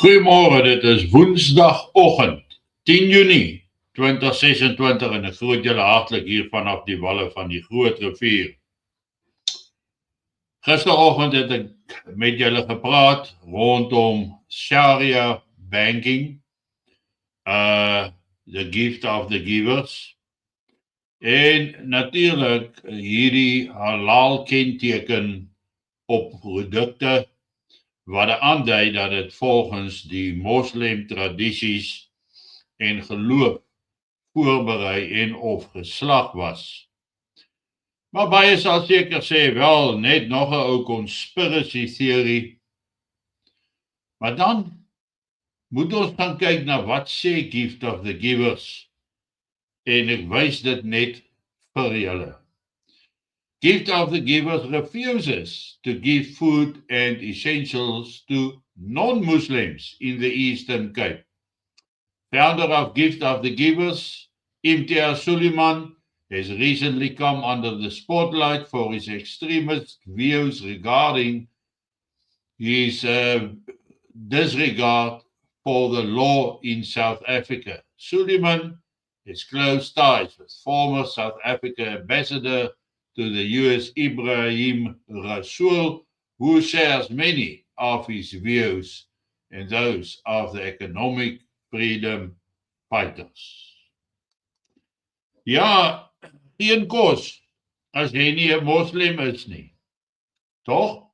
Goeiemôre, dit is Woensdagoggend, 10 Junie 2026 en ek groet julle hartlik hier vanaf die walle van die Groot Rivier. Gisteroggend het ek met julle gepraat rondom Sharia banking, the gift of the givers, en natuurlik hierdie halal kenteken op produkte wat aandui dat dit volgens die moslim tradisies en geloof voorberei en of geslag was. Maar baie sal seker sê, wel, net nog 'n ou conspiracy theory. Maar dan moet ons gaan kyk na wat sê Gift of the Givers. En ek wys dit net vir julle. Gift of the Givers refuses to give food and essentials to non-Muslims in the Eastern Cape. Founder of Gift of the Givers, Imtiaz Sooliman, has recently come under the spotlight for his extremist views regarding his disregard for the law in South Africa. Sooliman has close ties with former South Africa ambassador to the US, Ibrahim Rasool, who shares many of his views and those of the economic freedom fighters. Ja, geen kos as jy nie 'n moslim is nie. Tog?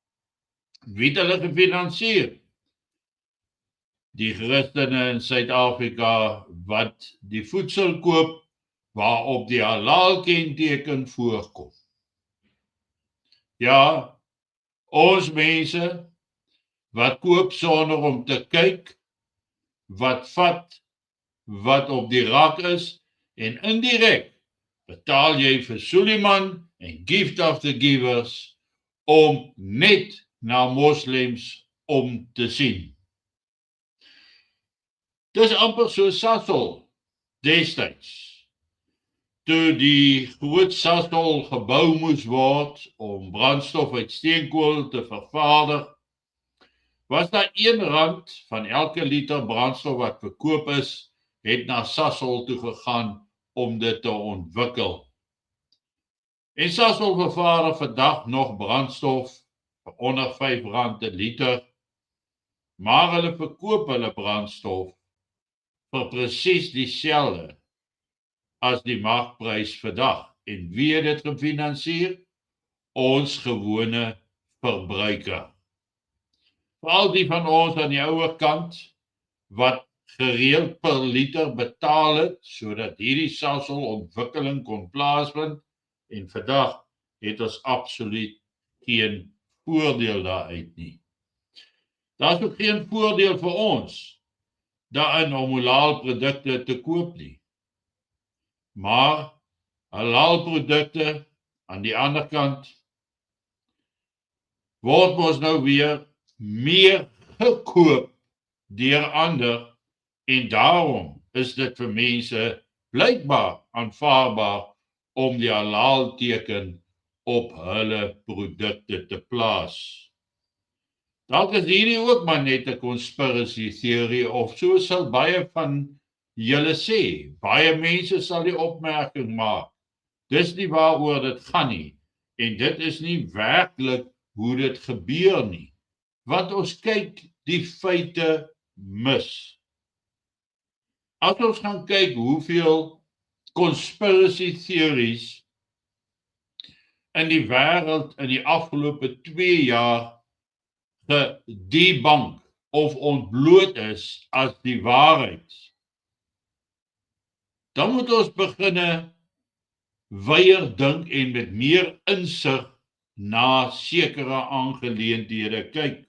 Wie het hulle gefinansier? Die Christene in Suid-Afrika wat die voedsel koop waarop die halal kenteken voorkom. Ja, ons mense wat koop sonder om te kyk, wat vat, wat op die rak is, en indirek betaal jy vir Sooliman en Gift of the Givers om net na moslems om te sien. Dis amper so Sasol destyds. Toe die groot Sasol gebou moes word om brandstof uit steenkool te vervaardig, was daar R1 van elke liter brandstof wat verkoop is, het na Sasol toe gegaan om dit te ontwikkel. En Sasol vervaardig vandag nog brandstof vir onder R5 'n liter, maar hulle verkoop hulle brandstof vir presies dieselfde as die markprys vandag. En wie het dit gefinansier? Ons gewone verbruiker. Veral die van ons aan die ouer kant wat gereeld per liter betaal het sodat hierdie Sasol ontwikkeling kon plaasvind, en vandag het ons absoluut geen voordeel daaruit nie. Daar is ook geen voordeel vir ons daarin om halal produkte te koop nie. Maar halal produkte aan die ander kant word ons nou weer meer gekoop deur ander, en daarom is dit vir mense blykbaar aanvaarbaar om die halal teken op hulle produkte te plaas. Dalk is hierdie ook maar net 'n conspiracy theorie, of so sal baie van julle sê. Baie mense sal die opmerking maak. Dis nie waaroor dit gaan nie, en dit is nie werklik hoe dit gebeur nie, want ons kyk die feite mis. As ons gaan kyk hoeveel conspiracy theories in die wêreld in die afgelope 2 jaar gedebank of ontbloot is as die waarheid, dan moet ons beginne weier dink en met meer insig na sekere aangeleenthede kyk.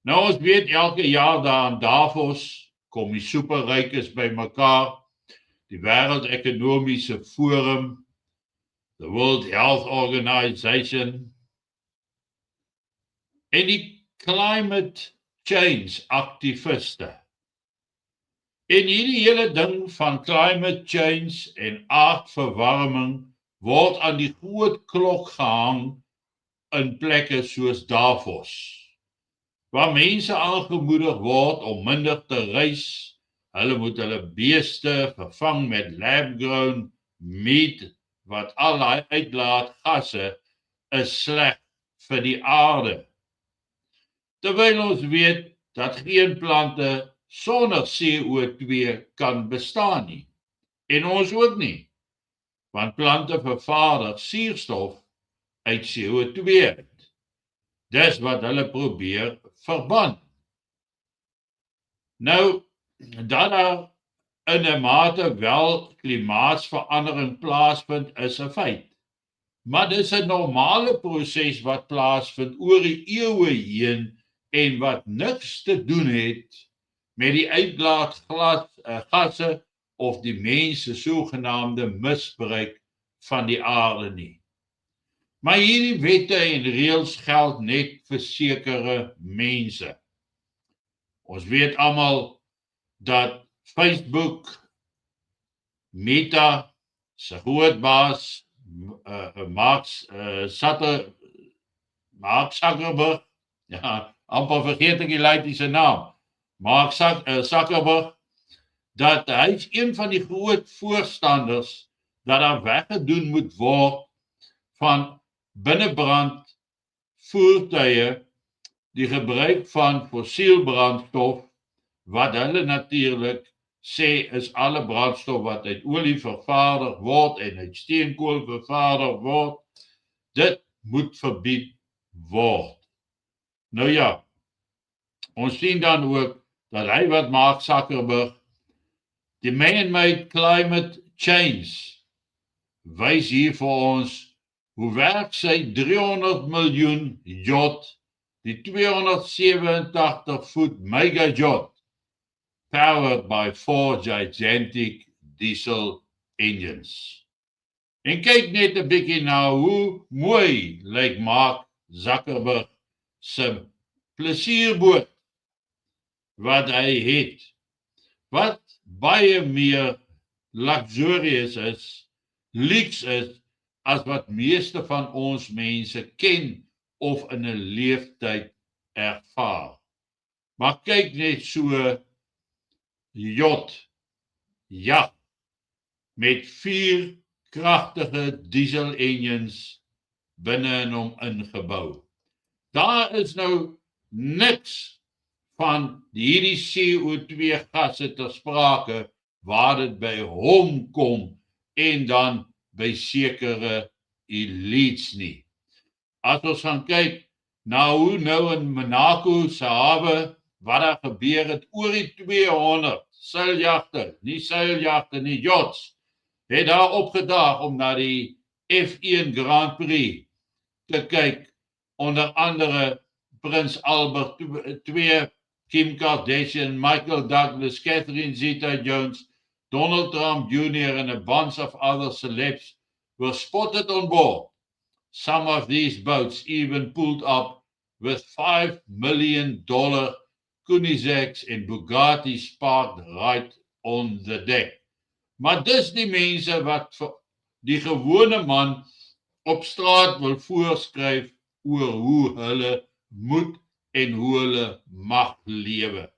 Nou, ons weet elke jaar daar in Davos kom die superrykes bymekaar, die Wêreldekonomiese Forum, the World Health Organization, en die climate change aktiviste. En hierdie hele ding van climate change en aardverwarming word aan die groot klok gehang in plekke soos Davos. waar mense aangemoedig word om minder te reis. Hulle moet hulle beeste vervang met lab-grown meat, wat al die uitlaatgasse is sleg vir die aarde. Terwyl ons weet dat geen plante sonder CO2 kan bestaan nie. En ons ook nie, want plante vervaardig suurstof uit CO2 uit. Dis wat hulle probeer verban. Nou, dat daar in 'n mate wel klimaatsverandering plaasvind is 'n feit. Maar dis 'n normale proses wat plaasvind oor die eeue heen en wat niks te doen het met die uitlaatgasse of die mense sogenaamde misbruik van die aarde nie. Maar hierdie wette en reëls geld net vir sekere mense. Ons weet almal dat Facebook, Meta, se groot baas, Mark Zuckerberg, ja, amper vergeet ek die Latynse naam, Mark Zuckerberg, dat hy is een van die groot voorstanders dat daar weggedoen moet word van binnebrand voertuie, die gebruik van fossielbrandstof, wat hulle natuurlik sê is alle brandstof wat uit olie vervaardig word en uit steenkool vervaardig word, dit moet verbied word. Nou ja, ons sien dan ook dat hy wat Mark Zuckerberg, die man-made climate change, wys hier vir ons hoe werk sy 300 miljoen yacht, die 287 voet mega yacht, powered by 4 gigantic diesel engines. En kyk net 'n bietjie na hoe mooi lyk Mark Zuckerberg se plesierboot wat hy het, wat baie meer luxurious is, luxe is, as wat meeste van ons mense ken of in 'n leeftyd ervaar. Maar kyk net so yacht, ja, met 4 kragtige diesel engines binne in hom ingebou. Daar is nou niks van hierdie CO2 gasse ter sprake waar dit by hom kom en dan by sekere elites nie. As ons gaan kyk na hoe nou in Monaco se hawe wat daar gebeur het, oor die 200 seiljagte, nie yachts, het daar opgedaag om na die F1 Grand Prix te kyk, onder andere Prins Albert II, Kim Kardashian, Michael Douglas, Catherine Zeta-Jones, Donald Trump Jr. and a bunch of other celebs were spotted on board. Some of these boats even pulled up with $5 million Koenigseggs en Bugattis parked right on the deck. Maar dis die mense wat die gewone man op straat wil voorskryf oor hoe hulle moet en hoe hulle mag lewe.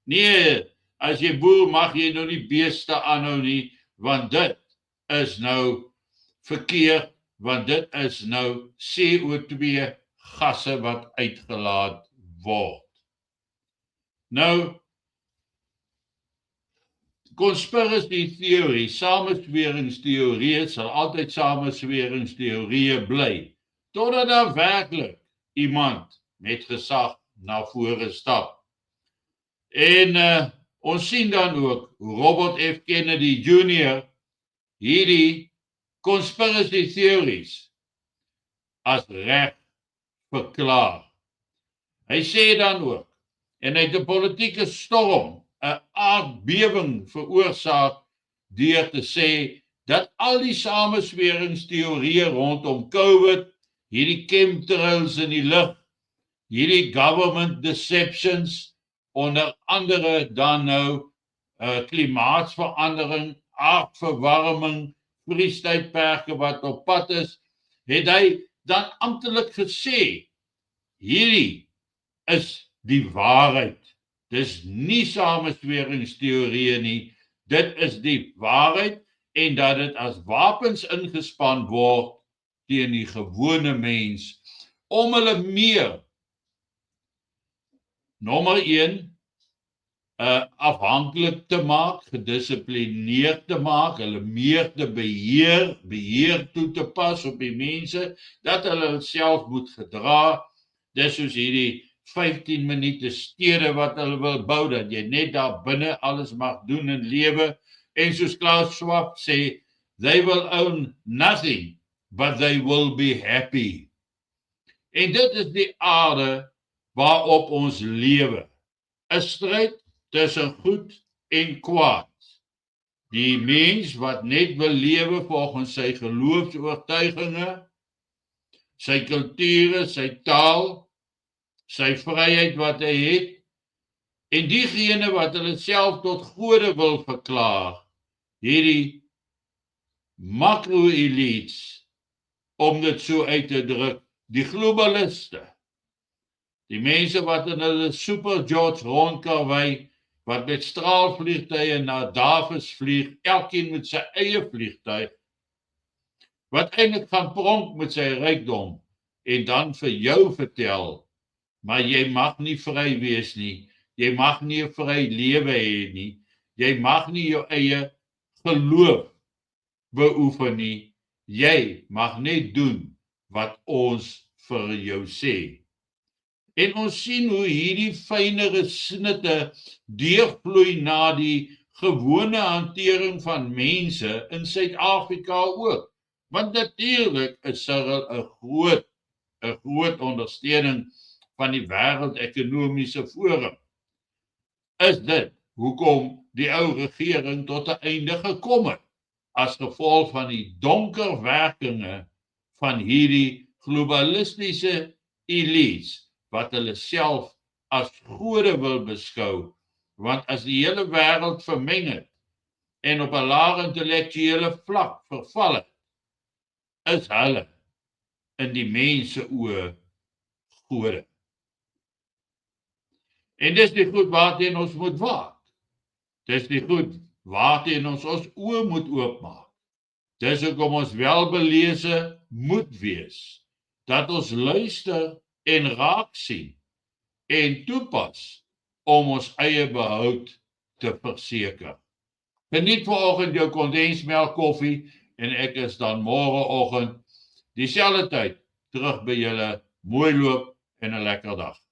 Nee, as jy boer mag jy nou nie beeste aanhou nie, want dit is nou verkeerd, want dit is nou CO2 gasse wat uitgelaat word. Nou, conspiracy theory, samensweringsteorieë sal altyd samensweringsteorieë bly, totdat daar werklik iemand met gesag na vore stap. En ons sien dan ook hoe Robert F. Kennedy Jr. hierdie conspiracy theories as reg verklaar. Hy sê dan ook, en hy het 'n politieke storm, 'n aardbewing veroorsaak deur te sê dat al die samensweringsteorieë rondom COVID, hierdie chemtrails in die lug, hierdie government deceptions, onder andere dan nou klimaatsverandering, aardverwarming, vriestydperke wat op pad is, het hy dan amptelik gesê, hierdie is die waarheid. Dis nie samensweringsteorieë nie, dit is die waarheid en dat dit as wapens ingespan word teen die gewone mens, om hulle meer, nommer 1, afhanklik te maak, gedissiplineerd te maak, hulle meer te beheer toe te pas op die mense, dat hulle self moet gedra. Dis soos hierdie 15 minute stede wat hulle wil bou, dat jy net daar binne alles mag doen en lewe. En soos Klaus Schwab sê, they will own nothing, but they will be happy. En dit is die aarde waarop ons lewe. 'n stryd tussen goed en kwaad. Die mens wat net wil lewe volgens sy geloofsoortuigings, sy kulture, sy taal, sy vryheid wat hy het, en diegene wat hulle self tot gode wil verklaar, hierdie makro-elites, om dit so uit te druk, die globaliste, die mense wat in hulle superjets rondkarwei, wat met straalvliegtuie na Davos vlieg, elkeen met sy eie vliegtuig, wat eintlik gaan pronk met sy rykdom, en dan vir jou vertel, maar jy mag nie vry wees nie, jy mag nie 'n vry lewe hê nie, jy mag nie jou eie geloof beoefen nie, jy mag net doen wat ons vir jou sê. En ons sien hoe hierdie fynere snitte deurvloei na die gewone hantering van mense in Suid-Afrika ook. Want natuurlik is Cyril 'n groot ondersteuning van die Wêreldekonomiese Forum. Is dit hoekom die ou regering tot 'n einde gekom het, as gevolg van die donker werkinge van hierdie globalistiese elites, wat hulle self as gode wil beskou, want as die hele wêreld vermeng het en op 'n lae intellektuele vlak verval het, is hulle in die mense oë gode. En dis die goed waarteen ons moet waak. Dis die goed waarteen ons oë moet oopmaak. Dis hoekom ons welbelese moet wees, dat ons luister en raak sien en toepas om ons eie behoud te verseker. Geniet vanoggend jou kondensmelk koffie en ek is dan môreoggend dieselfde tyd terug by julle. Mooi loop en 'n lekker dag.